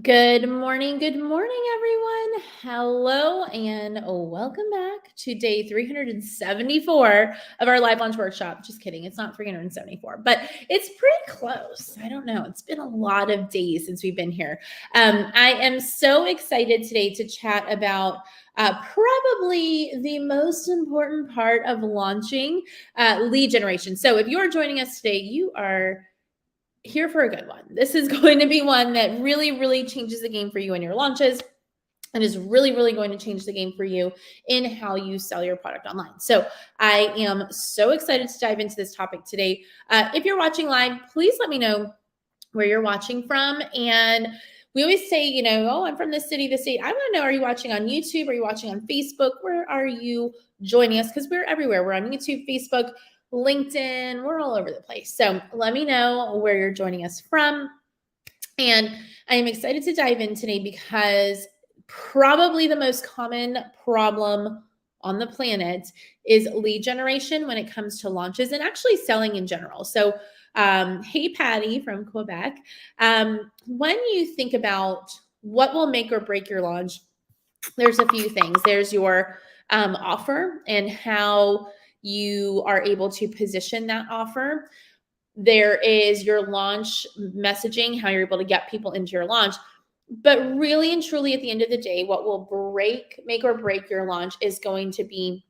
Good morning, everyone. Hello, and welcome back to day 374 of our live launch workshop. Just kidding, it's not 374, but it's pretty close. I don't know. It's been a lot of days since we've been here. I am so excited today to chat about probably the most important part of launching lead generation. So if you're joining us today, you are here for a good one. This is going to be one that really changes the game for you in your launches and is really going to change the game for you in how you sell your product online. So I am so excited to dive into this topic today. If you're watching live, please let me know where you're watching from. And we always say, oh, I'm from this city, this state. I want to know, are you watching on YouTube? Are you watching on Facebook? Where are you joining us? Because we're everywhere. We're on YouTube, Facebook, LinkedIn, we're all over the place. So let me know where you're joining us from. And I am excited to dive in today because probably the most common problem on the planet is lead generation when it comes to launches and actually selling in general. So hey, Patty from Quebec. When you think about what will make or break your launch, there's a few things. There's your offer and how you are able to position that offer. There is your launch messaging, how you're able to get people into your launch. But really and truly, at the end of the day, what will make or break your launch is going to be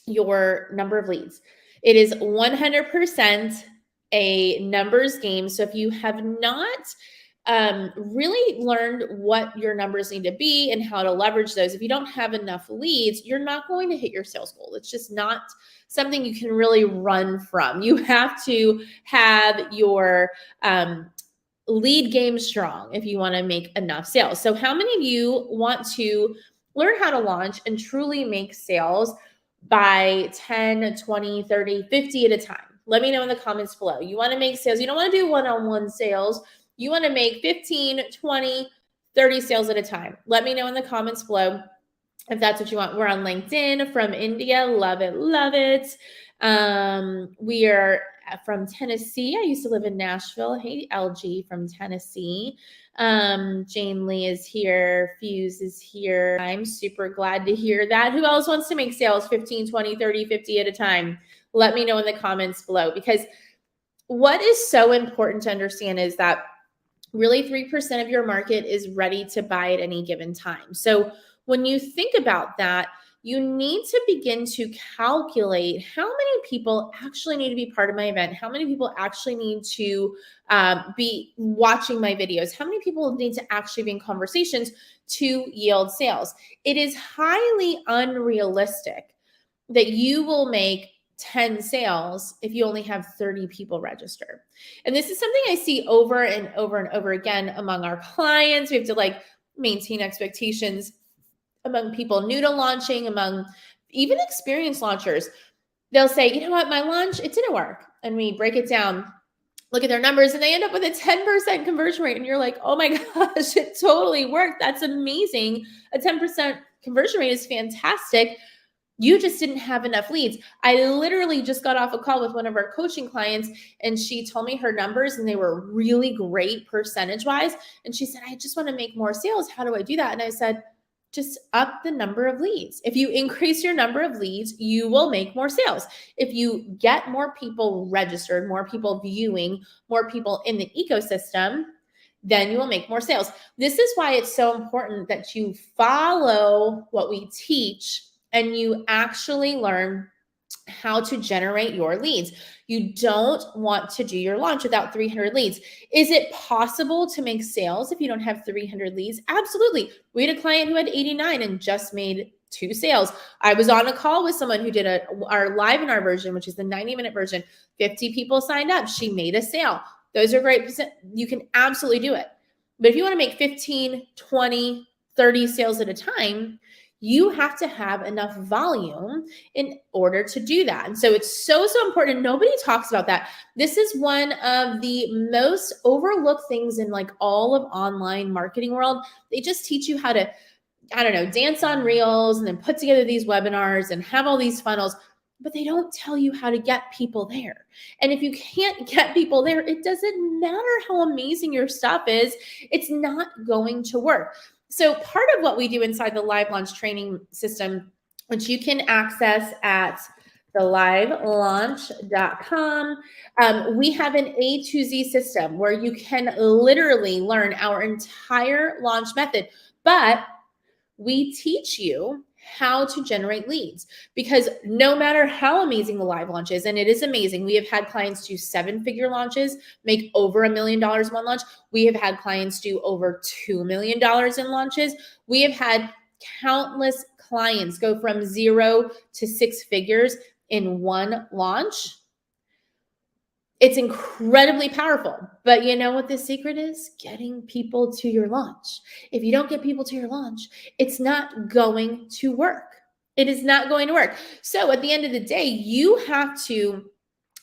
your number of leads. It is 100% a numbers game. So if you have not really learned what your numbers need to be and how to leverage those, if you don't have enough leads, you're not going to hit your sales goal. It's just not something you can really run from. You have to have your lead game strong if you want to make enough sales. So how many of you want to learn how to launch and truly make sales by 10, 20, 30, 50 at a time? Let me know in the comments below. You want to make sales. You don't want to do one-on-one sales. You want to make 15, 20, 30 sales at a time. Let me know in the comments below if that's what you want. We're on LinkedIn from India. Love it. We are from Tennessee. I used to live in Nashville. Hey, LG from Tennessee. Jane Lee is here. Fuse is here. I'm super glad to hear that. Who else wants to make sales 15, 20, 30, 50 at a time? Let me know in the comments below, because what is so important to understand is that really 3% of your market is ready to buy at any given time. So when you think about that, you need to begin to calculate how many people actually need to be part of my event, how many people actually need to be watching my videos, how many people need to actually be in conversations to yield sales. It is highly unrealistic that you will make 10 sales if you only have 30 people register. And this is something I see over and over again among our clients. We have to maintain expectations among people new to launching, among even experienced launchers. They'll say, you know what, my launch, it didn't work. And we break it down, look at their numbers, and they end up with a 10% conversion rate. And you're like, oh my gosh, it totally worked. That's amazing. A 10% conversion rate is fantastic. You just didn't have enough leads. I literally just got off a call with one of our coaching clients, and she told me her numbers, and they were really great percentage-wise. And she said, I just want to make more sales. How do I do that? And I said, just up the number of leads. If you increase your number of leads, you will make more sales. If you get more people registered, more people viewing, more people in the ecosystem, then you will make more sales. This is why it's so important that you follow what we teach and you actually learn how to generate your leads. You don't want to do your launch without 300 leads. Is it possible to make sales if you don't have 300 leads? Absolutely. We had a client who had 89 and just made 2 sales. I was on a call with someone who did our live in our version, which is the 90-minute version. 50 people signed up. She made a sale. Those are great. You can absolutely do it. But if you want to make 15, 20, 30 sales at a time, you have to have enough volume in order to do that. And so it's so important. Nobody talks about that. This is one of the most overlooked things in all of online marketing world. They just teach you how to, dance on reels and then put together these webinars and have all these funnels. but they don't tell you how to get people there. And if you can't get people there, it doesn't matter how amazing your stuff is, it's not going to work. So part of what we do inside the live launch training system, which you can access at thelivelaunch.com, we have an A to Z system where you can literally learn our entire launch method, but we teach you how to generate leads, because no matter how amazing the live launch is, and it is amazing, we have had clients do 7-figure launches, make over $1 million one launch. We have had clients do over $2 million in launches. We have had countless clients go from 0 to 6 figures in one launch. It's incredibly powerful, but you know what the secret is? Getting people to your launch. If you don't get people to your launch, it's not going to work. It is not going to work. So at the end of the day, you have to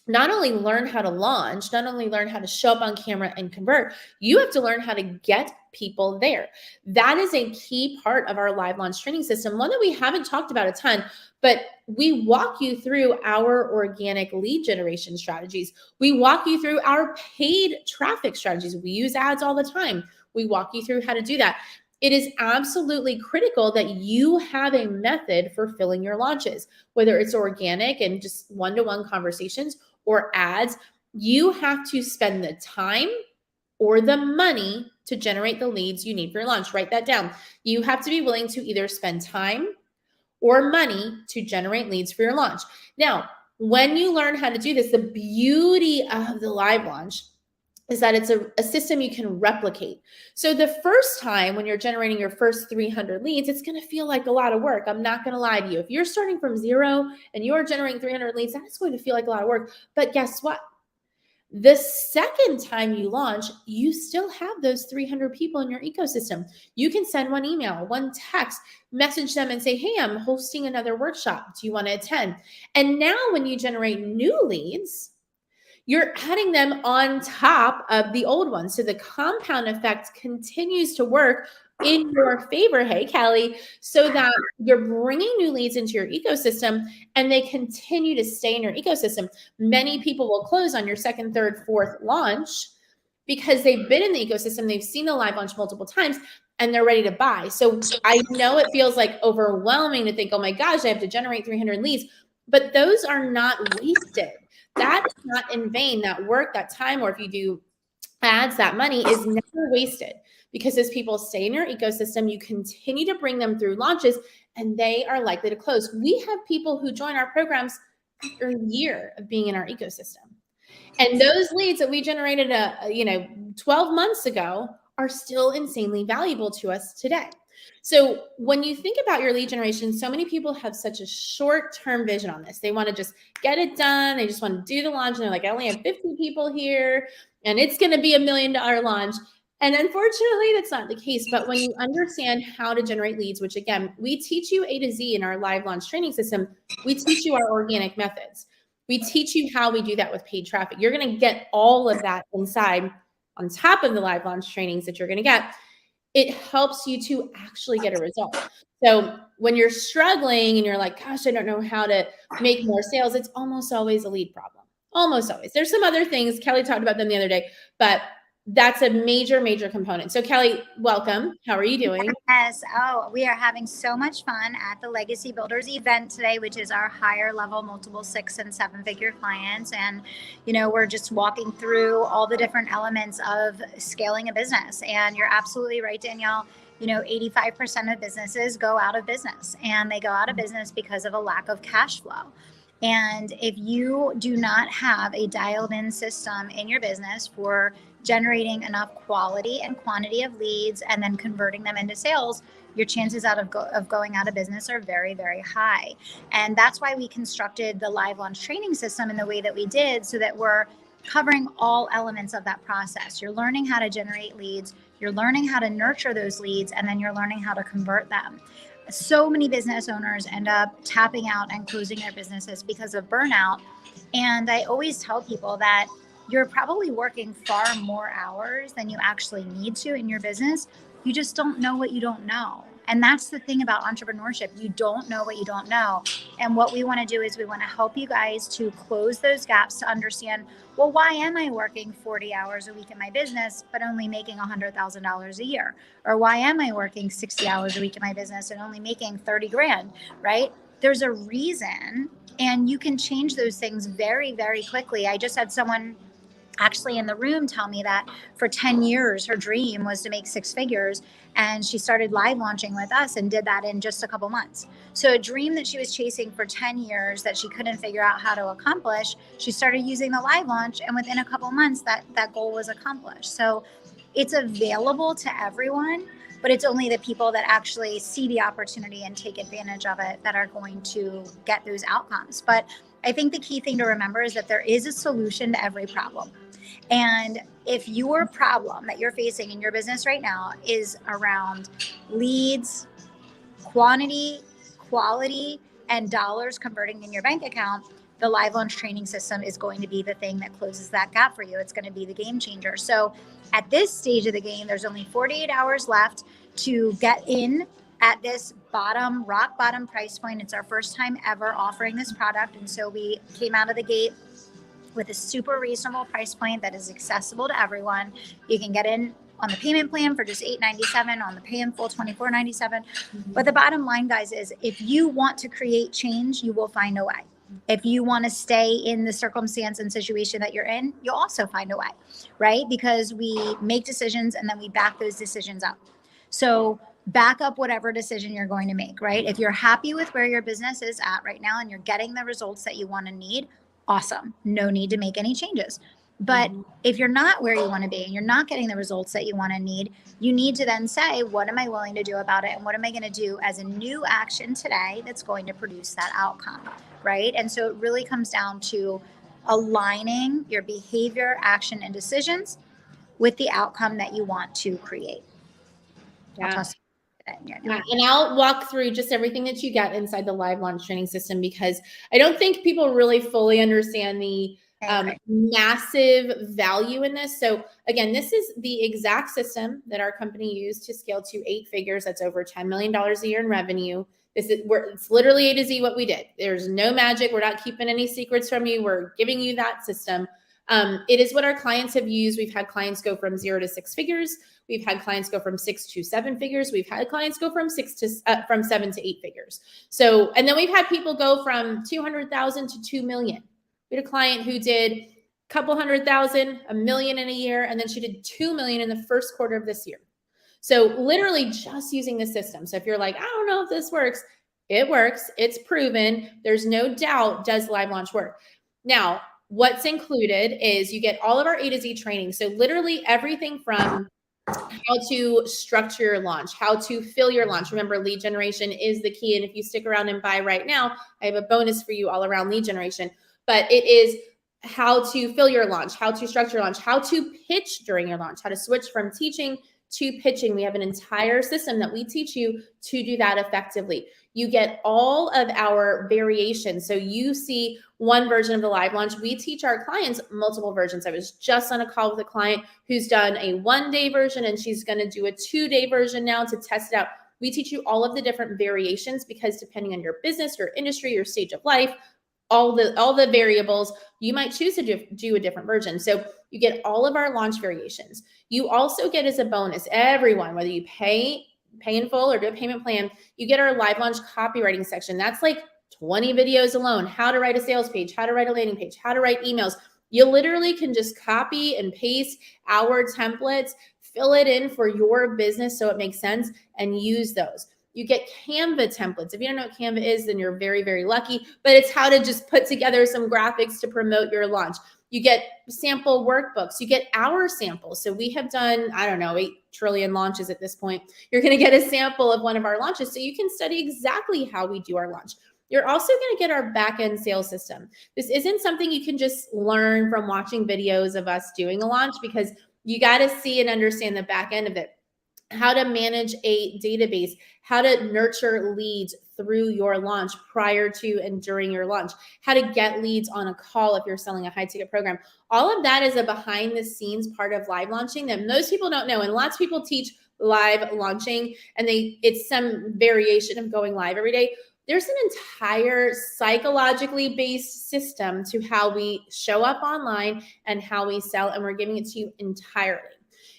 not only learn how to launch, not only learn how to show up on camera and convert, you have to learn how to get people there. That is a key part of our live launch training system, one that we haven't talked about a ton, but we walk you through our organic lead generation strategies. We walk you through our paid traffic strategies. We use ads all the time. We walk you through how to do that. It is absolutely critical that you have a method for filling your launches, whether it's organic and just one-to-one conversations or ads. You have to spend the time or the money to generate the leads you need for your launch. Write that down. You have to be willing to either spend time or money to generate leads for your launch. Now, when you learn how to do this, the beauty of the live launch is that it's a system you can replicate. So the first time when you're generating your first 300 leads, it's going to feel like a lot of work. I'm not going to lie to you. If you're starting from 0 and you're generating 300 leads, that is going to feel like a lot of work. But guess what? The second time you launch, you still have those 300 people in your ecosystem. You can send one email, one text, message them and say, hey, I'm hosting another workshop. Do you want to attend? And now when you generate new leads, you're adding them on top of the old ones. So the compound effect continues to work in your favor, hey, Kelly, so that you're bringing new leads into your ecosystem and they continue to stay in your ecosystem. Many people will close on your second, third, fourth launch because they've been in the ecosystem, they've seen the live launch multiple times, and they're ready to buy. So I know it feels like overwhelming to think, oh my gosh, I have to generate 300 leads, but those are not wasted. That is not in vain. That work, that time, or if you do ads, that money is never wasted, because as people stay in your ecosystem, you continue to bring them through launches and they are likely to close. We have people who join our programs after a year of being in our ecosystem. And those leads that we generated 12 months ago are still insanely valuable to us today. So when you think about your lead generation, so many people have such a short-term vision on this. They want to just get it done. They just want to do the launch. And they're like, I only have 50 people here and it's going to be $1 million launch. And unfortunately, that's not the case. But when you understand how to generate leads, which again, we teach you A to Z in our live launch training system, we teach you our organic methods. We teach you how we do that with paid traffic. You're going to get all of that inside on top of the live launch trainings that you're going to get. It helps you to actually get a result. So when you're struggling and you're like, gosh, I don't know how to make more sales, it's almost always a lead problem. Almost always. There's some other things. Kelly talked about them the other day, but that's a major, major component. So Kelly, welcome. How are you doing? Yes. Oh, we are having so much fun at the Legacy Builders event today, which is our higher level multiple 6- and 7-figure clients. And, we're just walking through all the different elements of scaling a business. And you're absolutely right, Danielle. 85% of businesses go out of business, and they go out of business because of a lack of cash flow. And if you do not have a dialed in system in your business for generating enough quality and quantity of leads and then converting them into sales, your chances of going out of business are very, very high. And that's why we constructed the live launch training system in the way that we did, so that we're covering all elements of that process. You're learning how to generate leads, you're learning how to nurture those leads, and then you're learning how to convert them. So many business owners end up tapping out and closing their businesses because of burnout. And I always tell people that you're probably working far more hours than you actually need to in your business. You just don't know what you don't know. And that's the thing about entrepreneurship. You don't know what you don't know. And what we want to do is we want to help you guys to close those gaps to understand, well, why am I working 40 hours a week in my business, but only making $100,000 a year? Or why am I working 60 hours a week in my business and only making 30 grand, right? There's a reason, and you can change those things very, very quickly. I just had someone actually in the room tell me that for 10 years, her dream was to make six figures. And she started live launching with us and did that in just a couple months. So a dream that she was chasing for 10 years that she couldn't figure out how to accomplish, she started using the live launch. And within a couple months, that goal was accomplished. So it's available to everyone, but it's only the people that actually see the opportunity and take advantage of it that are going to get those outcomes. But I think the key thing to remember is that there is a solution to every problem. And if your problem that you're facing in your business right now is around leads, quantity, quality, and dollars converting in your bank account, the live launch training system is going to be the thing that closes that gap for you. It's going to be the game changer. So at this stage of the game, there's only 48 hours left to get in at this rock bottom price point. It's our first time ever offering this product. And so we came out of the gate with a super reasonable price point that is accessible to everyone. You can get in on the payment plan for just $897, on the pay in full $24.97. But the bottom line, guys, is if you want to create change, you will find a way. If you want to stay in the circumstance and situation that you're in, you'll also find a way, right? Because we make decisions and then we back those decisions up. So back up whatever decision you're going to make, right? If you're happy with where your business is at right now and you're getting the results that you want to need, awesome. No need to make any changes. But if you're not where you want to be and you're not getting the results that you want to need, you need to then say, what am I willing to do about it? And what am I going to do as a new action today that's going to produce that outcome, right? And so it really comes down to aligning your behavior, action, and decisions with the outcome that you want to create. Yeah. And I'll walk through just everything that you get inside the live launch training system, because I don't think people really fully understand the massive value in this. So again, this is the exact system that our company used to scale to 8 figures. That's over $10 million a year in revenue. It's literally A to Z what we did. There's no magic. We're not keeping any secrets from you. We're giving you that system. It is what our clients have used. We've had clients go from 0 to 6 figures. We've had clients go from 6 to 7 figures. We've had clients go from 7 to 8 figures. So, and then we've had people go from 200,000 to 2 million. We had a client who did a couple $100,000, $1 million in a year, and then she did 2 million in the first quarter of this year. So literally just using the system. So if you're like, I don't know if this works, it works. It's proven. There's no doubt. Does live launch work? Now, what's included is you get all of our A to Z training. So literally everything from how to structure your launch, how to fill your launch. Remember, lead generation is the key. And if you stick around and buy right now, I have a bonus for you all around lead generation. But it is how to fill your launch, how to structure your launch, how to pitch during your launch, how to switch from teaching to pitching. We have an entire system that we teach you to do that effectively. You get all of our variations. So you see one version of the live launch. We teach our clients multiple versions. I was just on a call with a client who's done a 1-day version, and she's going to do a 2-day version now to test it out. We teach you all of the different variations, because depending on your business, your industry, your stage of life, all the variables, you might choose to do a different version. So you get all of our launch variations. You also get, as a bonus, everyone, whether you pay in full or do a payment plan, you get our live launch copywriting section. That's like 20 videos alone. How to write a sales page, how to write a landing page, how to write emails. You literally can just copy and paste our templates, fill it in for your business so it makes sense, and use those. You get Canva templates. If you don't know what Canva is, then you're very, very lucky, but it's how to just put together some graphics to promote your launch. You get sample workbooks. You get our samples. So we have done, 8 trillion launches at this point. You're going to get a sample of one of our launches so you can study exactly how we do our launch. You're also going to get our back-end sales system. This isn't something you can just learn from watching videos of us doing a launch, because you got to see and understand the back end of it. How to manage a database, how to nurture leads through your launch prior to and during your launch, how to get leads on a call if you're selling a high ticket program. All of that is a behind the scenes part of live launching that most people don't know. And lots of people teach live launching, and it's some variation of going live every day. There's an entire psychologically based system to how we show up online and how we sell, and we're giving it to you entirely.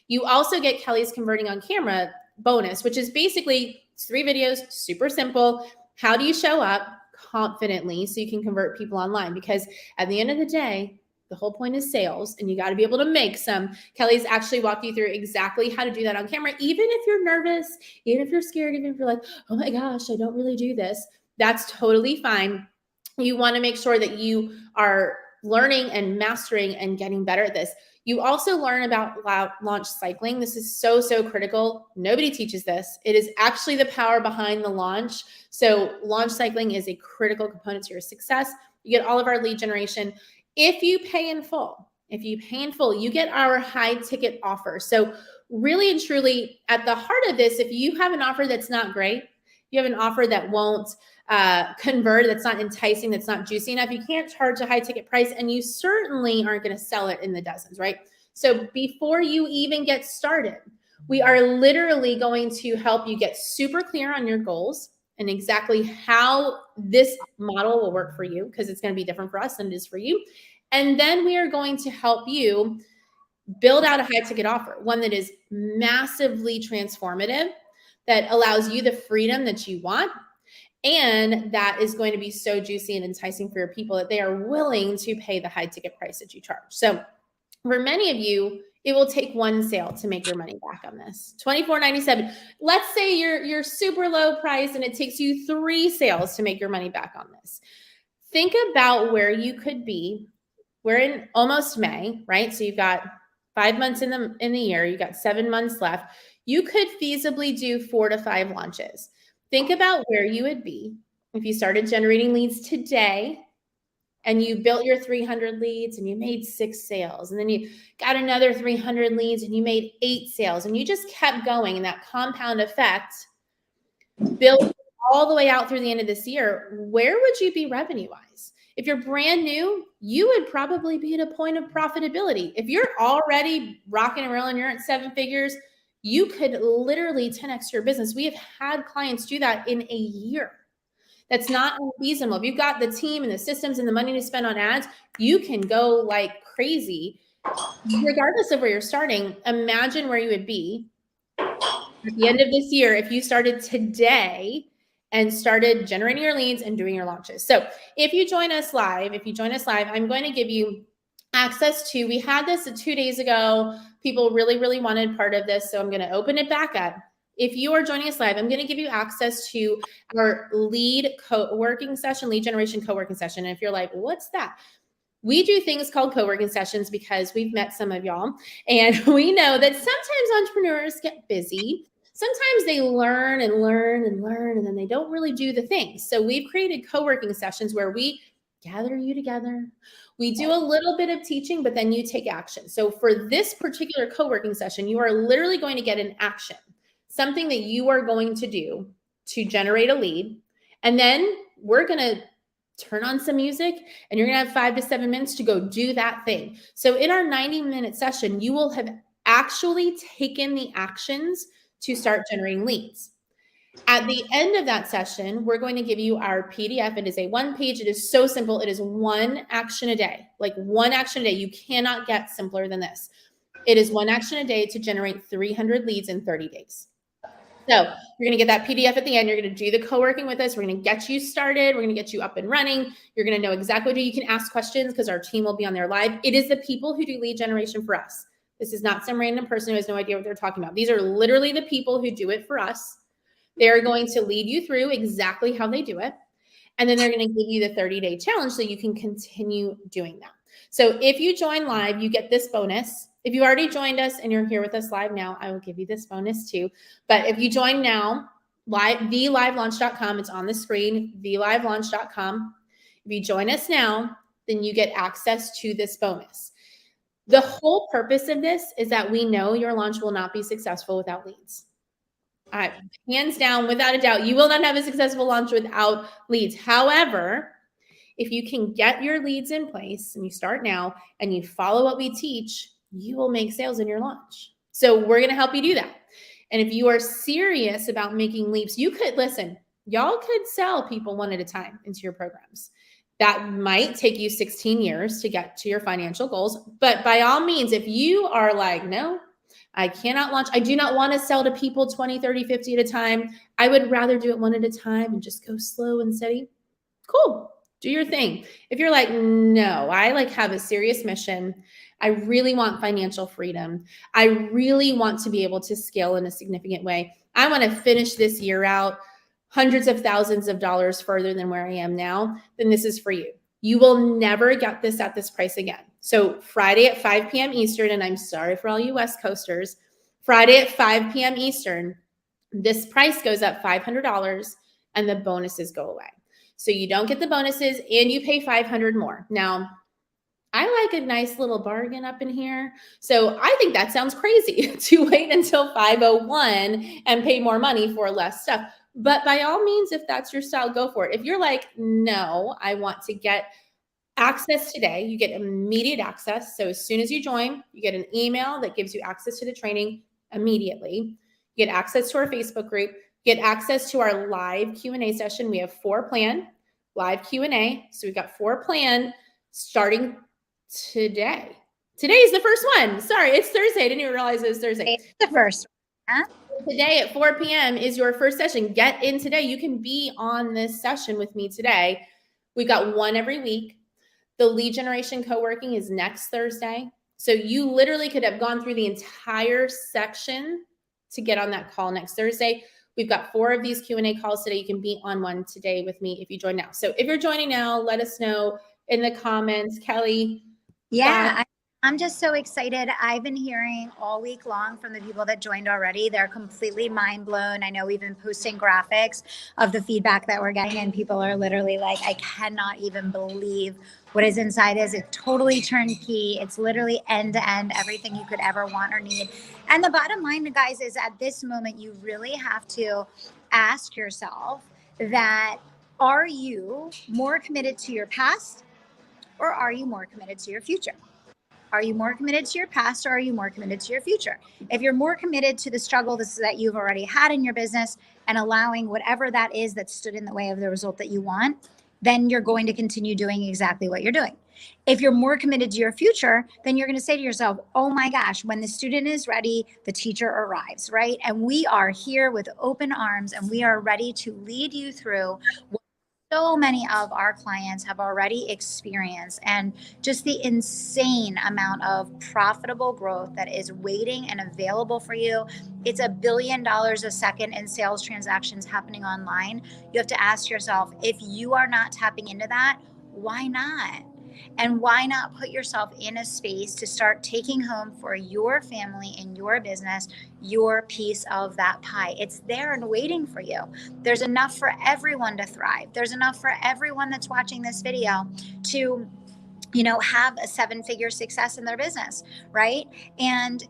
You also get Kelly's Converting on Camera bonus, which is basically 3 videos, super simple. How do you show up confidently so you can convert people online? Because at the end of the day, the whole point is sales, and you got to be able to make some. Kelly's actually walked you through exactly how to do that on camera. Even if you're nervous, even if you're scared, even if you're like, oh my gosh, I don't really do this, that's totally fine. You want to make sure that you are learning and mastering and getting better at this. You also learn about launch cycling. This is so, so critical. Nobody teaches this. It is actually the power behind the launch. So launch cycling is a critical component to your success. You get all of our lead generation. If you pay in full, you get our high ticket offer. So really and truly, at the heart of this, if you have an offer that's not great, you have an offer that won't convert, that's not enticing, that's not juicy enough, you can't charge a high ticket price, and you certainly aren't going to sell it in the dozens, right? So before you even get started, we are literally going to help you get super clear on your goals and exactly how this model will work for you, because it's going to be different for us than it is for you. And then we are going to help you build out a high ticket offer, one that is massively transformative, that allows you the freedom that you want, and that is going to be so juicy and enticing for your people that they are willing to pay the high ticket price that you charge. So for many of you, it will take 1 sale to make your money back on this. $24.97. Let's say you're super low price and it takes you 3 sales to make your money back on this. Think about where you could be. We're in almost May, right? So you've got 5 months in the year. You got 7 months left. You could feasibly do 4 to 5 launches. Think about where you would be if you started generating leads today and you built your 300 leads and you made 6 sales, and then you got another 300 leads and you made 8 sales, and you just kept going, and that compound effect built all the way out through the end of this year. Where would you be revenue-wise? If you're brand new, you would probably be at a point of profitability. If you're already rocking and rolling, you're at 7 figures, you could literally 10x your business. We have had clients do that in a year. That's not unreasonable. If you've got the team and the systems and the money to spend on ads, you can go like crazy. Regardless of where you're starting, imagine where you would be at the end of this year if you started today and started generating your leads and doing your launches. So if you join us live, I'm going to give you access to, we had this 2 days ago. People really, really wanted part of this. So I'm going to open it back up. If you are joining us live, I'm going to give you access to our lead co-working session, lead generation co-working session. And if you're like, what's that? We do things called co-working sessions because we've met some of y'all, and we know that sometimes entrepreneurs get busy. Sometimes they learn and learn and learn, and then they don't really do the things. So we've created co-working sessions where we gather you together. We do a little bit of teaching, but then you take action. So for this particular co-working session, you are literally going to get an action, something that you are going to do to generate a lead. And then we're going to turn on some music, and you're going to have 5 to 7 minutes to go do that thing. So in our 90-minute session, you will have actually taken the actions to start generating leads. At the end of that session, we're going to give you our PDF. It is a 1-page. It is so simple. It is 1 action a day, like 1 action a day. You cannot get simpler than this. It is 1 action a day to generate 300 leads in 30 days. So you're going to get that PDF at the end. You're going to do the co-working with us. We're going to get you started. We're going to get you up and running. You're going to know exactly what to do. You can ask questions because our team will be on there live. It is the people who do lead generation for us. This is not some random person who has no idea what they're talking about. These are literally the people who do it for us. They're going to lead you through exactly how they do it. And then they're going to give you the 30-day challenge so you can continue doing that. So if you join live, you get this bonus. If you already joined us and you're here with us live now, I will give you this bonus too. But if you join now, thelive.launch.com, it's on the screen, thelive.launch.com. If you join us now, then you get access to this bonus. The whole purpose of this is that we know your launch will not be successful without leads. Hands down, without a doubt, you will not have a successful launch without leads. However, if you can get your leads in place and you start now and you follow what we teach, you will make sales in your launch. So we're going to help you do that. And if you are serious about making leaps, you could listen, y'all could sell people one at a time into your programs. That might take you 16 years to get to your financial goals. But by all means, if you are like, no, I cannot launch, I do not want to sell to people 20, 30, 50 at a time. I would rather do it one at a time and just go slow and steady. Cool. Do your thing. If you're like, no, I like have a serious mission. I really want financial freedom. I really want to be able to scale in a significant way. I want to finish this year out hundreds of thousands of dollars further than where I am now, then this is for you. You will never get this at this price again. So Friday at 5 p.m. Eastern, and I'm sorry for all you West Coasters, Friday at 5 p.m. Eastern, this price goes up $500 and the bonuses go away. So you don't get the bonuses and you pay $500 more. Now, I like a nice little bargain up in here. So I think that sounds crazy to wait until 501 and pay more money for less stuff. But by all means, if that's your style, go for it. If you're like, no, I want to get access today, you get immediate access. So as soon as you join, you get an email that gives you access to the training immediately. You get access to our Facebook group, get access to our live Q&A session. We have 4 planned live Q&A. So we've got 4 planned starting today. Today is the first one. Sorry, it's Thursday. I didn't even realize it was Thursday. It's the first one. Today at 4 p.m. is your first session. Get in today. You can be on this session with me today. We've got one every week. The lead generation co-working is next Thursday. So you literally could have gone through the entire section to get on that call next Thursday. We've got 4 of these Q&A calls today. You can be on one today with me if you join now. So if you're joining now, let us know in the comments. Kelly. Yeah, I'm just so excited. I've been hearing all week long from the people that joined already. They're completely mind blown. I know we've been posting graphics of the feedback that we're getting, and people are literally like, I cannot even believe what is inside is. It's totally turnkey. It's literally end to end, everything you could ever want or need. And the bottom line, guys, is at this moment, you really have to ask yourself that, are you more committed to your past, or are you more committed to your future? Are you more committed to your past, or are you more committed to your future? If you're more committed to the struggle that you've already had in your business and allowing whatever that is that stood in the way of the result that you want, then you're going to continue doing exactly what you're doing. If you're more committed to your future, then you're going to say to yourself, oh my gosh, when the student is ready, the teacher arrives, right? And we are here with open arms, and we are ready to lead you through what so many of our clients have already experienced, and just the insane amount of profitable growth that is waiting and available for you. It's $1 billion a second in sales transactions happening online. You have to ask yourself, if you are not tapping into that, why not? And why not put yourself in a space to start taking home for your family and your business your piece of that pie? It's there and waiting for you. There's enough for everyone to thrive. There's enough for everyone that's watching this video to, have a 7-figure success in their business, right? And,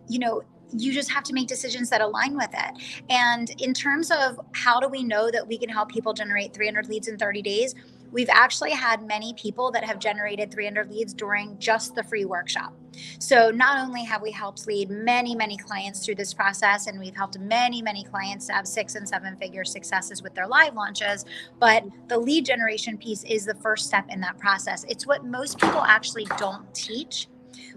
you just have to make decisions that align with it. And in terms of how do we know that we can help people generate 300 leads in 30 days, we've actually had many people that have generated 300 leads during just the free workshop. So not only have we helped lead many, many clients through this process, and we've helped many, many clients to have 6- and 7-figure successes with their live launches, but the lead generation piece is the first step in that process. It's what most people actually don't teach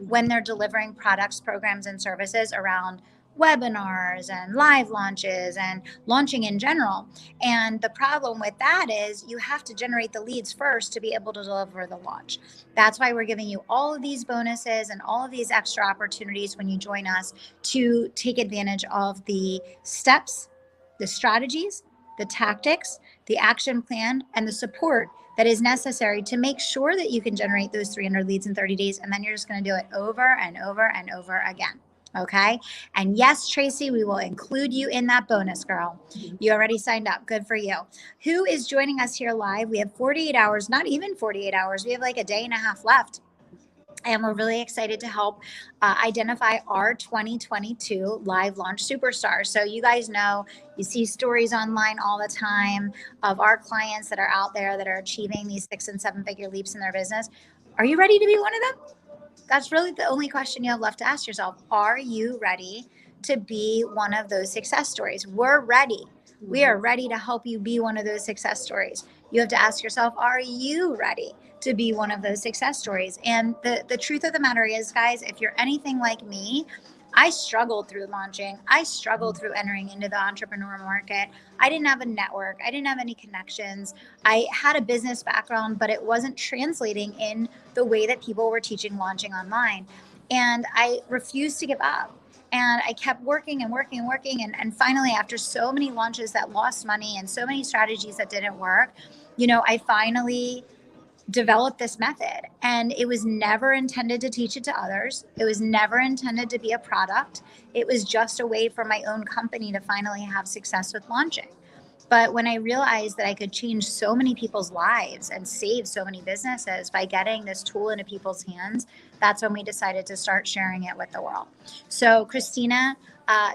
when they're delivering products, programs, and services around webinars and live launches and launching in general. And the problem with that is you have to generate the leads first to be able to deliver the launch. That's why we're giving you all of these bonuses and all of these extra opportunities when you join us to take advantage of the steps, the strategies, the tactics, the action plan, and the support that is necessary to make sure that you can generate those 300 leads in 30 days. And then you're just going to do it over and over and over again. Okay. And yes, Tracy, we will include you in that bonus, girl. You already signed up. Good for you. Who is joining us here live? We have 48 hours, not even 48 hours. We have like a day and a half left. And we're really excited to help identify our 2022 live launch superstars. So you guys know, you see stories online all the time of our clients that are out there that are achieving these 6- and 7-figure leaps in their business. Are you ready to be one of them? That's really the only question you have left to ask yourself. Are you ready to be one of those success stories? We're ready. We are ready to help you be one of those success stories. You have to ask yourself, are you ready to be one of those success stories? And the truth of the matter is, guys, if you're anything like me, I struggled through launching. I struggled through entering into the entrepreneur market. I didn't have a network. I didn't have any connections. I had a business background, but it wasn't translating in the way that people were teaching launching online. And I refused to give up. And I kept working and working and working. And finally, after so many launches that lost money and so many strategies that didn't work, I finally developed this method, and it was never intended to teach it to others. It was never intended to be a product. It was just a way for my own company to finally have success with launching. But when I realized that I could change so many people's lives and save so many businesses by getting this tool into people's hands, that's when we decided to start sharing it with the world. So, Christina,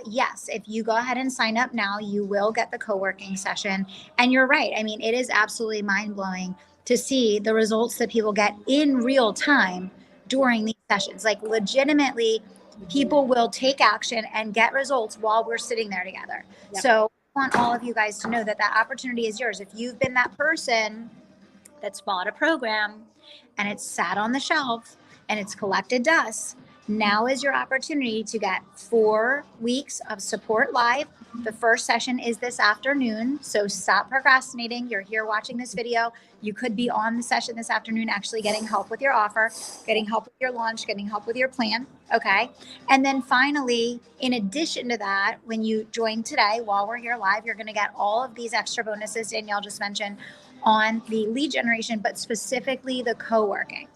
yes, if you go ahead and sign up now, you will get the co-working session. And you're right. I mean, it is absolutely mind-blowing to see the results that people get in real time during these sessions. Like, legitimately, people will take action and get results while we're sitting there together. Yep. So I want all of you guys to know that that opportunity is yours. If you've been that person that's bought a program and it's sat on the shelf and it's collected dust, now is your opportunity to get 4 weeks of support live. The first session is this afternoon, so stop procrastinating. You're here watching this video. You could be on the session this afternoon actually getting help with your offer, getting help with your launch, getting help with your plan, okay? And then finally, in addition to that, when you join today, while we're here live, you're gonna get all of these extra bonuses Danielle just mentioned on the lead generation, but specifically the co-working.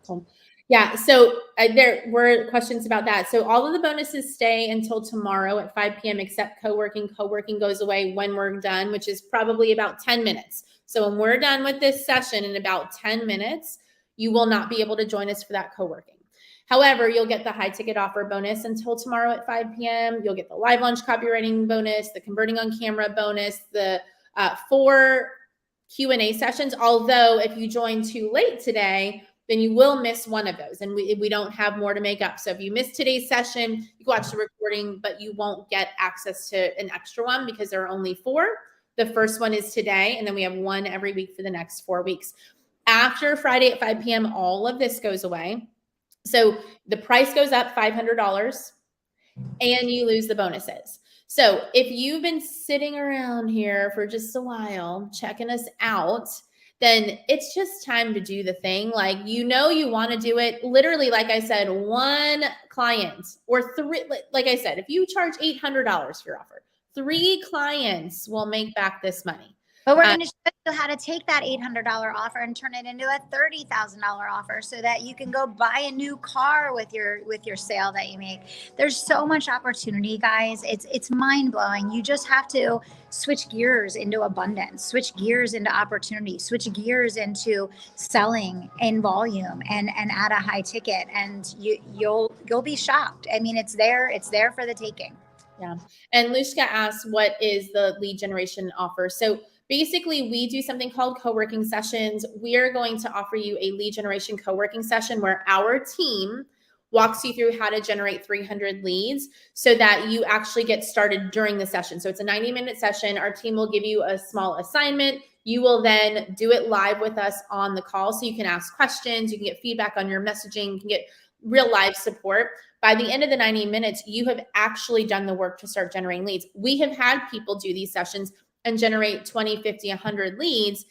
Cool. Yeah, so there were questions about that. So all of the bonuses stay until tomorrow at 5 p.m. except co-working. Co-working goes away when we're done, which is probably about 10 minutes. So when we're done with this session in about 10 minutes, you will not be able to join us for that co-working. However, you'll get the high ticket offer bonus until tomorrow at 5 p.m. You'll get the live launch copywriting bonus, the converting on camera bonus, the 4 Q&A sessions. Although if you join too late today, then you will miss one of those, and we don't have more to make up. So if you miss today's session, you can watch the recording, but you won't get access to an extra one because there are only 4. The first one is today, and then we have one every week for the next 4 weeks. After Friday at 5 p.m., all of this goes away. So the price goes up $500, and you lose the bonuses. So if you've been sitting around here for just a while, checking us out, then it's just time to do the thing. Like, you want to do it. Literally, like I said, 1 client or 3, like I said, if you charge $800 for your offer, 3 clients will make back this money. But we're going to show you how to take that $800 offer and turn it into a $30,000 offer so that you can go buy a new car with your sale that you make. There's so much opportunity, guys. It's mind-blowing. You just have to switch gears into abundance, switch gears into opportunity, switch gears into selling in volume and at a high ticket, and you'll be shocked. I mean, it's there for the taking. Yeah. And Lushka asked, what is the lead generation offer? So basically, we do something called co-working sessions. We are going to offer you a lead generation co-working session where our team walks you through how to generate 300 leads so that you actually get started during the session. So it's a 90-minute session. Our team will give you a small assignment. You will then do it live with us on the call. So you can ask questions, you can get feedback on your messaging, you can get real live support. By the end of the 90 minutes, you have actually done the work to start generating leads. We have had people do these sessions and generate 20, 50, 100 leads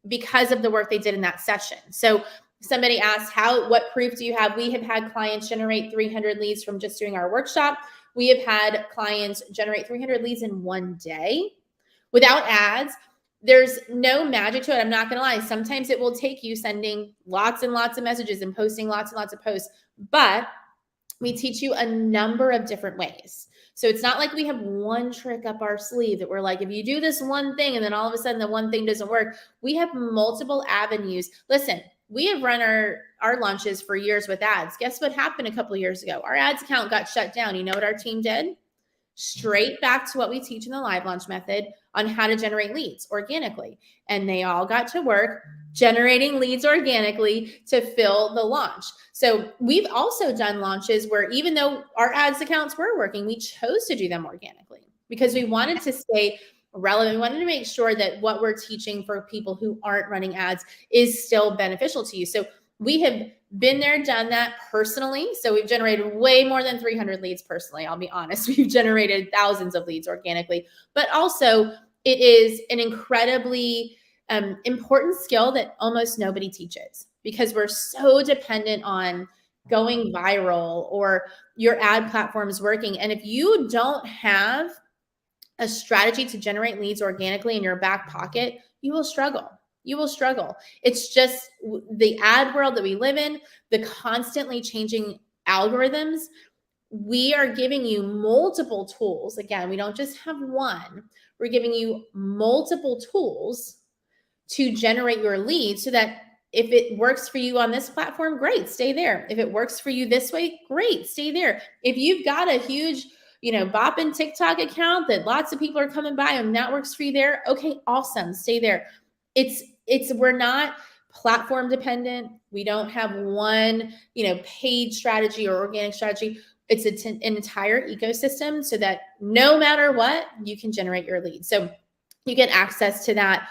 because of the work they did in that session. So somebody asked, what proof do you have? We have had clients generate 300 leads from just doing our workshop. We have had clients generate 300 leads in 1 day without ads. There's no magic to it. I'm not going to lie. Sometimes it will take you sending lots and lots of messages and posting lots and lots of posts, but we teach you a number of different ways. So it's not like we have one trick up our sleeve that we're like, if you do this one thing and then all of a sudden the one thing doesn't work. We have multiple avenues. Listen, we have run our launches for years with ads. Guess what happened a couple of years ago? Our ads account got shut down. You know what our team did? Straight back to what we teach in the live launch method on how to generate leads organically. And they all got to work generating leads organically to fill the launch. So we've also done launches where even though our ads accounts were working, we chose to do them organically because we wanted to stay relevant. We wanted to make sure that what we're teaching for people who aren't running ads is still beneficial to you. So we have been there, done that personally. So we've generated way more than 300 leads personally. I'll be honest. We've generated thousands of leads organically, but also it is an incredibly important skill that almost nobody teaches because we're so dependent on going viral or your ad platform is working. And if you don't have a strategy to generate leads organically in your back pocket, you will struggle. You will struggle. It's just the ad world that we live in, the constantly changing algorithms. We are giving you multiple tools. Again, we don't just have one. We're giving you multiple tools to generate your leads so that if it works for you on this platform, great, stay there. If it works for you this way, great, stay there. If you've got a huge, bopping TikTok account that lots of people are coming by and that works for you there, okay, awesome, stay there. We're not platform dependent. We don't have one, paid strategy or organic strategy. It's an entire ecosystem so that no matter what, you can generate your leads. So you get access to that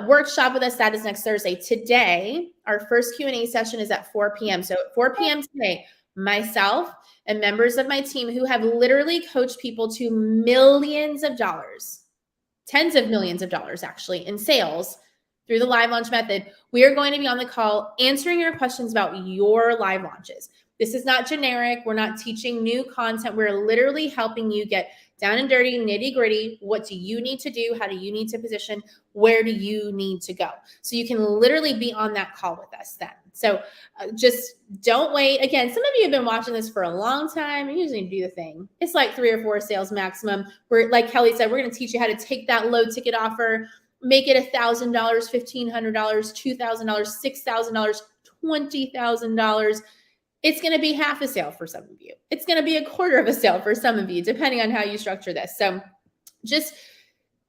workshop with us. That is next Thursday. Today, our first Q&A session is at 4 p.m. So at 4 p.m. today, myself and members of my team who have literally coached people to millions of dollars, tens of millions of dollars actually in sales through the live launch method, we are going to be on the call answering your questions about your live launches. This is not generic. We're not teaching new content. We're literally helping you get down and dirty, nitty gritty. What do you need to do? How do you need to position? Where do you need to go? So you can literally be on that call with us then. So just don't wait. Again, some of you have been watching this for a long time. You usually do the thing. It's like 3 or 4 sales maximum. We're, like Kelly said, we're going to teach you how to take that low ticket offer, make it $1,000, $1,500, $2,000, $6,000, $20,000. It's going to be half a sale for some of you. It's going to be a quarter of a sale for some of you, depending on how you structure this. So just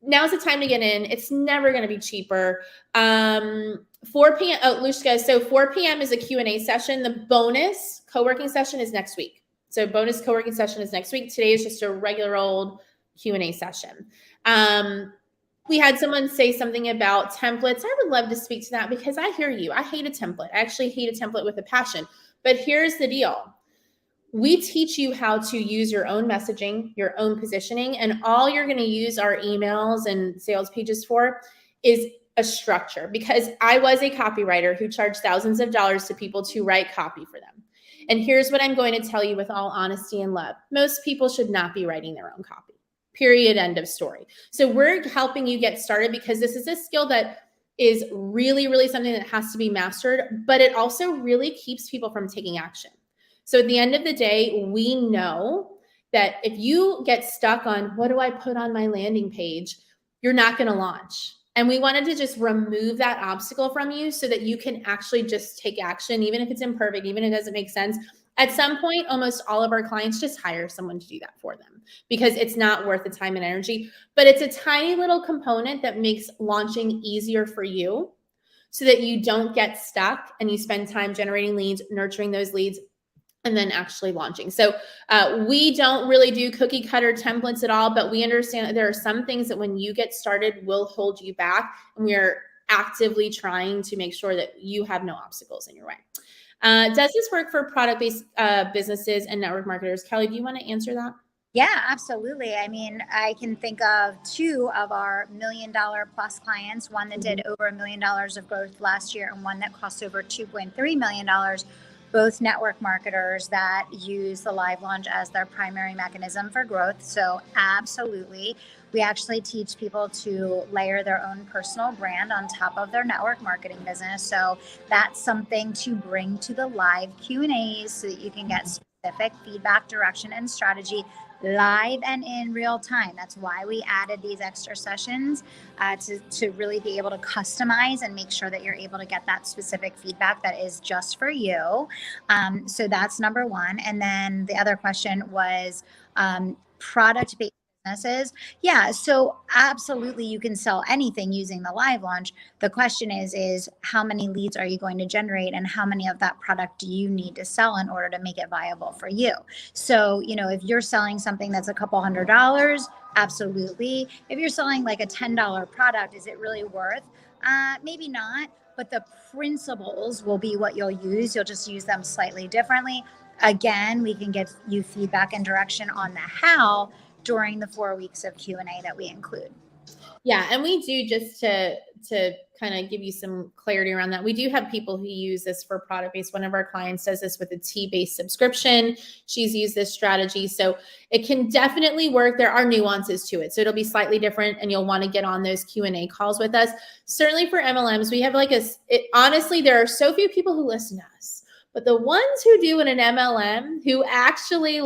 now's the time to get in. It's never going to be cheaper. 4 p.m. Oh, Lushka. So 4 p.m. is a Q&A session. The bonus co-working session is next week. So bonus co-working session is next week. Today is just a regular old Q&A session. We had someone say something about templates. I would love to speak to that because I hear you. I hate a template. I actually hate a template with a passion. But here's the deal. We teach you how to use your own messaging, your own positioning, and all you're going to use our emails and sales pages for is a structure, because I was a copywriter who charged thousands of dollars to people to write copy for them. And here's what I'm going to tell you with all honesty and love. Most people should not be writing their own copy. Period. End of story. So we're helping you get started because this is a skill that is really, really something that has to be mastered, but it also really keeps people from taking action. So at the end of the day, we know that if you get stuck on what do I put on my landing page, you're not going to launch. And we wanted to just remove that obstacle from you so that you can actually just take action, even if it's imperfect, even if it doesn't make sense. At some point, almost all of our clients just hire someone to do that for them because it's not worth the time and energy. But it's a tiny little component that makes launching easier for you so that you don't get stuck and you spend time generating leads, nurturing those leads, and then actually launching. So we don't really do cookie cutter templates at all, but we understand that there are some things that when you get started will hold you back. And we are actively trying to make sure that you have no obstacles in your way. Does this work for product-based businesses and network marketers? Kelly, do you want to answer that? Yeah, absolutely. I mean, I can think of 2 of our $1 million plus clients, one that did over $1 million of growth last year and one that cost over $2.3 million, both network marketers that use the live launch as their primary mechanism for growth. So absolutely. We actually teach people to layer their own personal brand on top of their network marketing business. So that's something to bring to the live Q&As so that you can get specific feedback, direction, and strategy live and in real time. That's why we added these extra sessions to really be able to customize and make sure that you're able to get that specific feedback that is just for you. So that's number one. And then the other question was product-based businesses. Yeah, so absolutely you can sell anything using the live launch. The question is how many leads are you going to generate and how many of that product do you need to sell in order to make it viable for you? So, if you're selling something that's a couple $100, absolutely. If you're selling like a $10 product, is it really worth? Maybe not, but the principles will be what you'll use. You'll just use them slightly differently. Again, we can give you feedback and direction on the how during the 4 weeks of Q&A that we include. Yeah, and we do, just to kind of give you some clarity around that, we do have people who use this for product-based. One of our clients does this with a tea-based subscription. She's used this strategy. So it can definitely work. There are nuances to it. So it'll be slightly different, and you'll want to get on those Q&A calls with us. Certainly for MLMs, we have honestly, there are so few people who listen to us, but the ones who do in an MLM who actually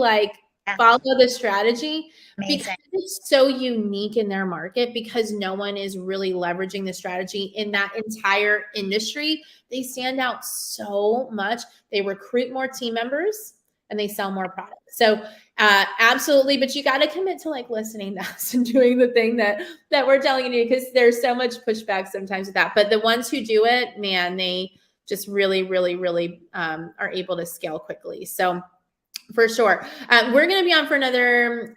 follow the strategy, Amazing. because it's so unique in their market, because no one is really leveraging the strategy in that entire industry. They stand out so much. They recruit more team members and they sell more products. So absolutely, but you got to commit to listening to us and doing the thing that we're telling you to do, because there's so much pushback sometimes with that. But the ones who do it, man, they just really, really, really are able to scale quickly. So for sure. We're going to be on for another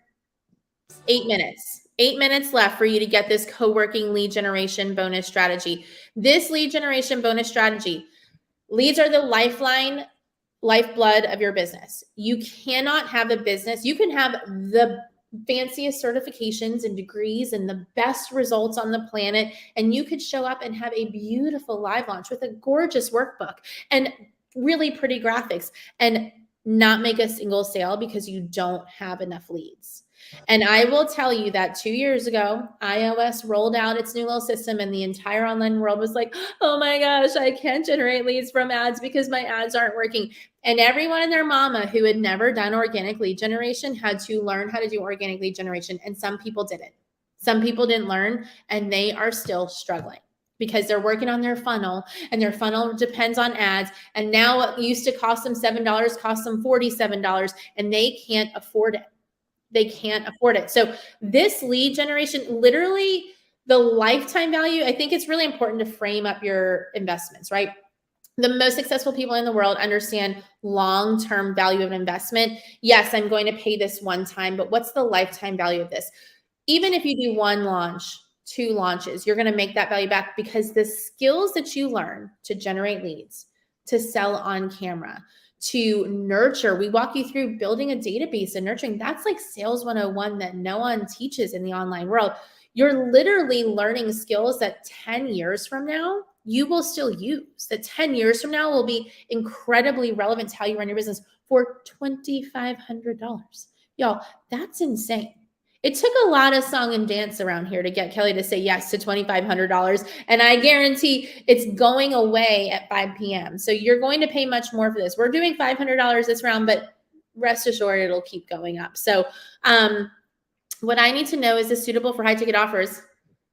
8 minutes. 8 minutes left for you to get this co-working lead generation bonus strategy. This lead generation bonus strategy, leads are the lifeblood of your business. You cannot have a business. You can have the fanciest certifications and degrees and the best results on the planet, and you could show up and have a beautiful live launch with a gorgeous workbook and really pretty graphics and not make a single sale because you don't have enough leads. And I will tell you that 2 years ago, iOS rolled out its new little system, and the entire online world was like, oh my gosh, I can't generate leads from ads because my ads aren't working. And everyone and their mama who had never done organic lead generation had to learn how to do organic lead generation. And some people didn't. Some people didn't learn, and they are still struggling, because they're working on their funnel, and their funnel depends on ads. And now what used to cost them $7 costs them $47, and they can't afford it. They can't afford it. So this lead generation, literally the lifetime value, I think it's really important to frame up your investments, right? The most successful people in the world understand long-term value of investment. Yes, I'm going to pay this one time, but what's the lifetime value of this? Even if you do one launch, 2 launches, you're going to make that value back, because the skills that you learn to generate leads, to sell on camera, to nurture, we walk you through building a database and nurturing. That's like sales 101 that no one teaches in the online world. You're literally learning skills that 10 years from now, you will still use. That 10 years from now will be incredibly relevant to how you run your business for $2,500. Y'all, that's insane. It took a lot of song and dance around here to get Kelly to say yes to $2,500. And I guarantee it's going away at 5 p.m. So you're going to pay much more for this. We're doing $500 this round, but rest assured it'll keep going up. So what I need to know, is this suitable for high ticket offers?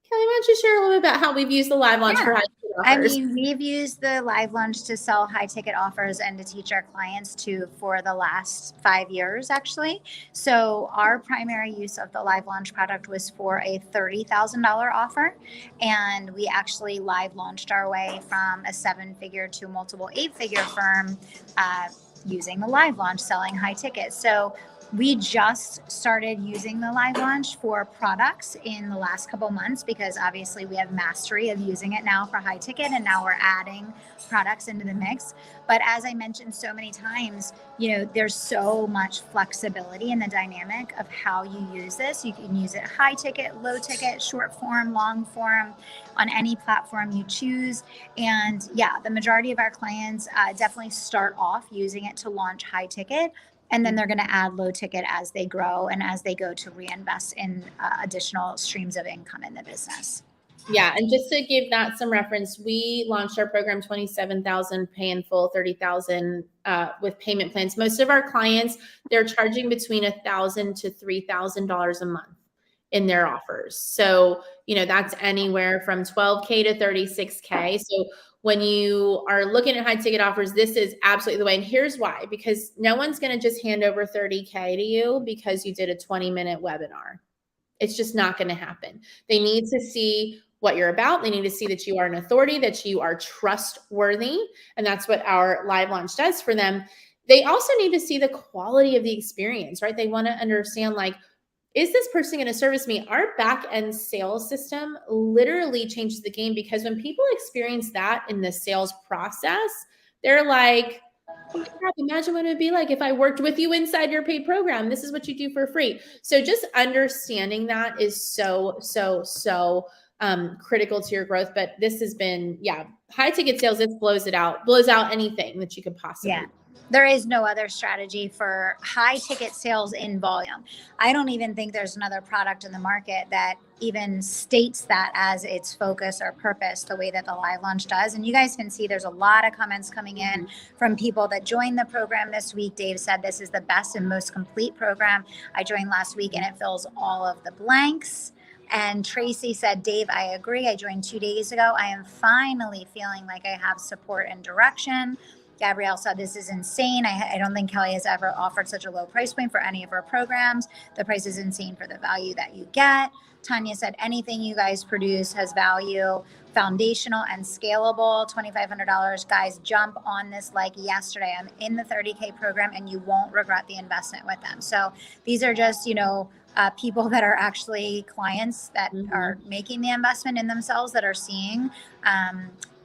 Kelly, why don't you share a little bit about how we've used the live launch for high ticket offers? I mean, we've used the live launch to sell high ticket offers and to teach our clients for the last 5 years, actually. So our primary use of the live launch product was for a $30,000 offer. And we actually live launched our way from a 7-figure to a multiple 8-figure firm using the live launch, selling high tickets. So we just started using the live launch for products in the last couple months, because obviously we have mastery of using it now for high ticket, and now we're adding products into the mix. But as I mentioned so many times, there's so much flexibility in the dynamic of how you use this. You can use it high ticket, low ticket, short form, long form, on any platform you choose. And yeah, the majority of our clients definitely start off using it to launch high ticket. And then they're going to add low ticket as they grow and as they go to reinvest in additional streams of income in the business. Yeah. And just to give that some reference, we launched our program, 27,000 pay in full, 30,000 with payment plans. Most of our clients, they're charging between $1,000 to $3,000 a month in their offers. So, that's anywhere from 12K to 36K. So when you are looking at high ticket offers, this is absolutely the way. And here's why: because no one's going to just hand over 30K to you because you did a 20-minute webinar. It's just not going to happen. They need to see what you're about. They need to see that you are an authority, that you are trustworthy. And that's what our live launch does for them. They also need to see the quality of the experience, right? They want to understand, like, is this person going to service me? Our back end sales system literally changes the game, because when people experience that in the sales process, they're like, oh crap, imagine what it would be like if I worked with you inside your paid program. This is what you do for free. So just understanding that is so critical to your growth. But this has been, high ticket sales, it blows out anything that you could possibly. Yeah. There is no other strategy for high ticket sales in volume. I don't even think there's another product in the market that even states that as its focus or purpose the way that the live launch does. And you guys can see there's a lot of comments coming in from people that joined the program this week. Dave said this is the best and most complete program. I joined last week and it fills all of the blanks. And Tracy said, Dave, I agree. I joined 2 days ago. I am finally feeling like I have support and direction. Gabrielle said, this is insane. I don't think Kelly has ever offered such a low price point for any of her programs. The price is insane for the value that you get. Tanya said, anything you guys produce has value, foundational and scalable, $2,500. Guys, jump on this like yesterday. I'm in the 30K program and you won't regret the investment with them. So these are just, people that are actually clients that are making the investment in themselves, that are seeing.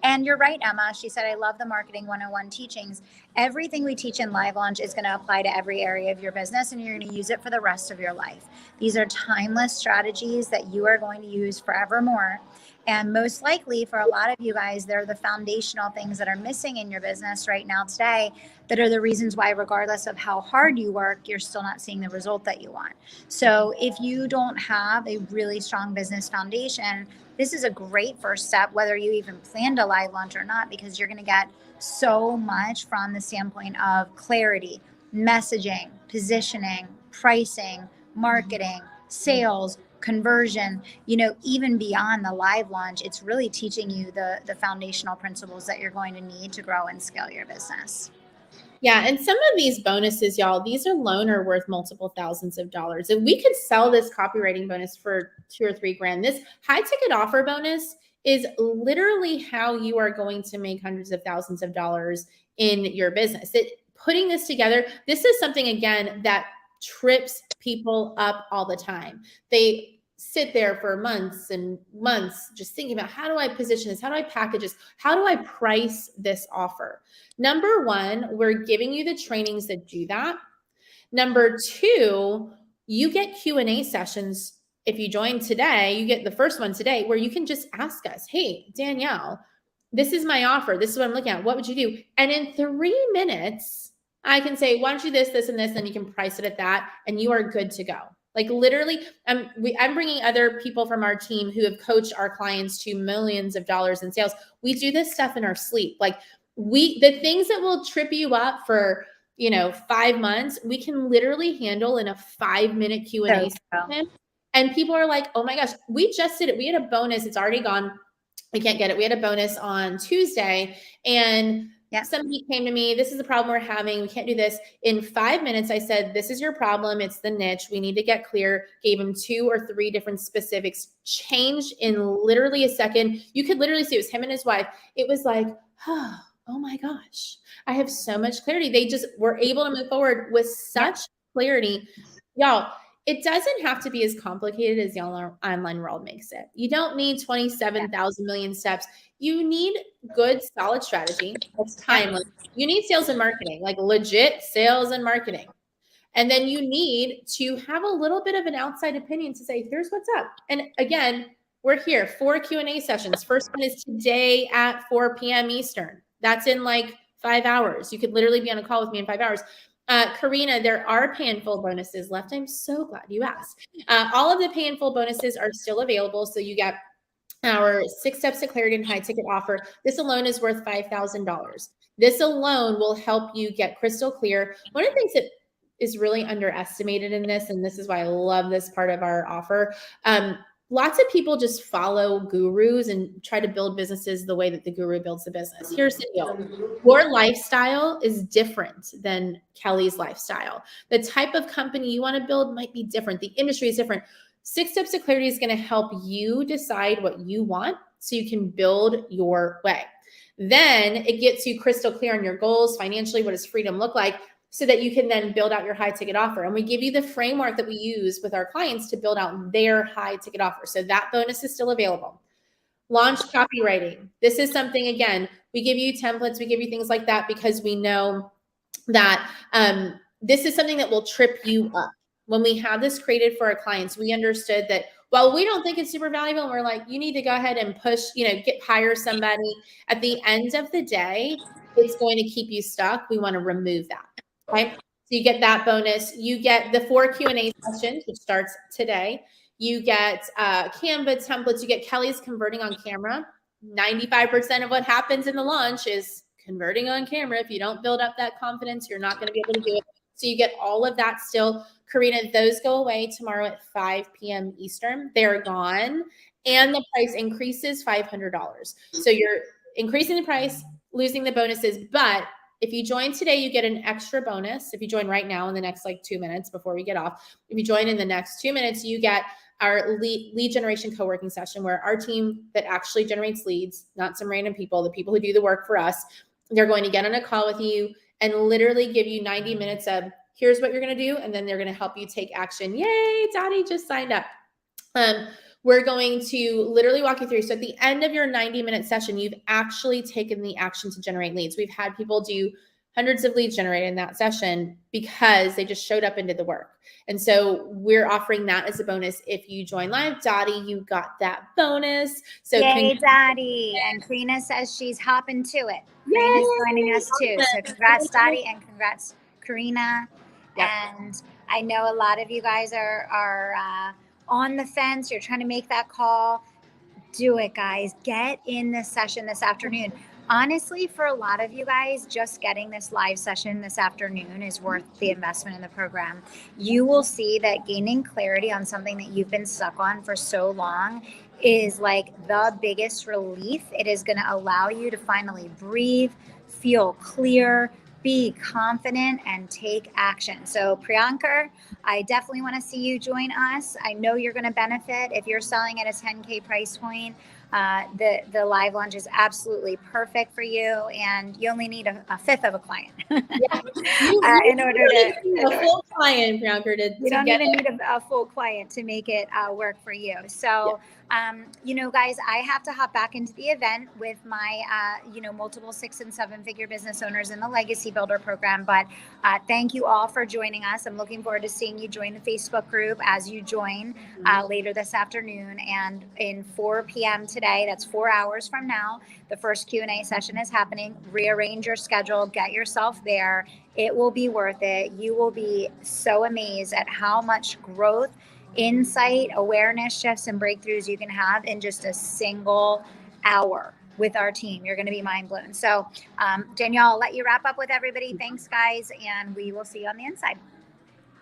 And you're right, Emma. She said, I love the Marketing 101 teachings. Everything we teach in Live Launch is going to apply to every area of your business, and you're going to use it for the rest of your life. These are timeless strategies that you are going to use forevermore. And most likely for a lot of you guys, they're the foundational things that are missing in your business right now today, that are the reasons why, regardless of how hard you work, you're still not seeing the result that you want. So if you don't have a really strong business foundation, this is a great first step, whether you even plan to live launch or not, because you're going to get so much from the standpoint of clarity, messaging, positioning, pricing, marketing, sales, conversion, even beyond the live launch. It's really teaching you the foundational principles that you're going to need to grow and scale your business. Yeah. And some of these bonuses, y'all, these alone are worth multiple thousands of dollars. If we could sell this copywriting bonus for $2,000 or $3,000, this high ticket offer bonus is literally how you are going to make hundreds of thousands of dollars in your business. Putting this together, this is something, again, that trips people up all the time. They sit there for months and months just thinking about, how do I position this? How do I package this? How do I price this offer? Number one, we're giving you the trainings that do that. Number two, you get Q&A sessions. If you join today, you get the first one today, where you can just ask us, hey, Danielle, this is my offer. This is what I'm looking at. What would you do? And in 3 minutes, I can say, why don't you this, this, and this, and you can price it at that, and you are good to go. Like literally, I'm bringing other people from our team who have coached our clients to millions of dollars in sales. We do this stuff in our sleep. Like the things that will trip you up for, 5 months, we can literally handle in a 5-minute Q&A session. And people are like, oh my gosh, we just did it. We had a bonus. It's already gone. We can't get it. We had a bonus on Tuesday, and somebody came to me, this is the problem we're having. We can't do this. In 5 minutes, I said, this is your problem. It's the niche. We need to get clear. Gave him 2 or 3 different specifics, changed in literally a second. You could literally see it was him and his wife. It was like, oh my gosh, I have so much clarity. They just were able to move forward with such clarity. Y'all, it doesn't have to be as complicated as the online world makes it. You don't need 27,000 million steps. You need good, solid strategy. That's timeless. You need sales and marketing, like legit sales and marketing. And then you need to have a little bit of an outside opinion to say, here's what's up. And again, we're here, 4 Q&A sessions. First one is today at 4 p.m. Eastern. That's in like 5 hours. You could literally be on a call with me in 5 hours. Karina, there are pay in full bonuses left. I'm so glad you asked. All of the pay in full bonuses are still available. So you get our 6 steps to clarity and high ticket offer. This alone is worth $5,000. This alone will help you get crystal clear. One of the things that is really underestimated in this, and this is why I love this part of our offer, lots of people just follow gurus and try to build businesses the way that the guru builds the business. Here's the deal. Your lifestyle is different than Kelly's lifestyle. The type of company you want to build might be different. The industry is different. 6 Steps to Clarity is going to help you decide what you want so you can build your way. Then it gets you crystal clear on your goals financially. What does freedom look like? So that you can then build out your high ticket offer. And we give you the framework that we use with our clients to build out their high ticket offer. So that bonus is still available. Launch copywriting. This is something, again, we give you templates, we give you things like that because we know that this is something that will trip you up. When we have this created for our clients, we understood that while we don't think it's super valuable, and we're like, you need to go ahead and push, hire somebody. At the end of the day, it's going to keep you stuck. We want to remove that. Okay. So you get that bonus. You get the 4 Q&A sessions, which starts today. You get Canva templates. You get Kelly's converting on camera. 95% of what happens in the launch is converting on camera. If you don't build up that confidence, you're not going to be able to do it. So you get all of that still. Karina, those go away tomorrow at 5 p.m. Eastern. They're gone. And the price increases $500. So you're increasing the price, losing the bonuses. But if you join today, you get an extra bonus. If you join right now in the next 2 minutes before we get off, if you join in the next 2 minutes, you get our lead generation co-working session where our team that actually generates leads, not some random people, the people who do the work for us, they're going to get on a call with you and literally give you 90 minutes of here's what you're going to do. And then they're going to help you take action. Yay, Daddy just signed up. We're going to literally walk you through. So at the end of your 90-minute session, you've actually taken the action to generate leads. We've had people do hundreds of leads generated in that session because they just showed up and did the work. And so we're offering that as a bonus. If you join live, Dottie, you got that bonus. So yay, Dottie. And Karina says she's hopping to it. Karina's joining us too. So congrats, Dottie, and congrats, Karina. Yep. And I know a lot of you guys are on the fence. You're trying to make that call. Do it, guys. Get in this session this afternoon. Honestly, for a lot of you guys, just getting this live session this afternoon is worth the investment in the program. You will see that gaining clarity on something that you've been stuck on for so long is like the biggest relief. It is going to allow you to finally breathe, feel clear, be confident, and take action. So Priyankar, I definitely want to see you join us. I know you're going to benefit if you're selling at a 10K price point. The live launch is absolutely perfect for you, and you only need a fifth of a client in order to a full client, Priyankar. You don't even need a full client to make it work for you. So, guys, I have to hop back into the event with my, multiple 6 and 7 figure business owners in the Legacy Builder program. But thank you all for joining us. I'm looking forward to seeing you join the Facebook group as you join later this afternoon. And in 4 p.m. today, that's 4 hours from now, the first Q&A session is happening. Rearrange your schedule, get yourself there. It will be worth it. You will be so amazed at how much growth, insight, awareness shifts, and breakthroughs you can have in just a single hour with our team. You're going to be mind blown. So, Danielle, I'll let you wrap up with everybody. Thanks, guys, and we will see you on the inside.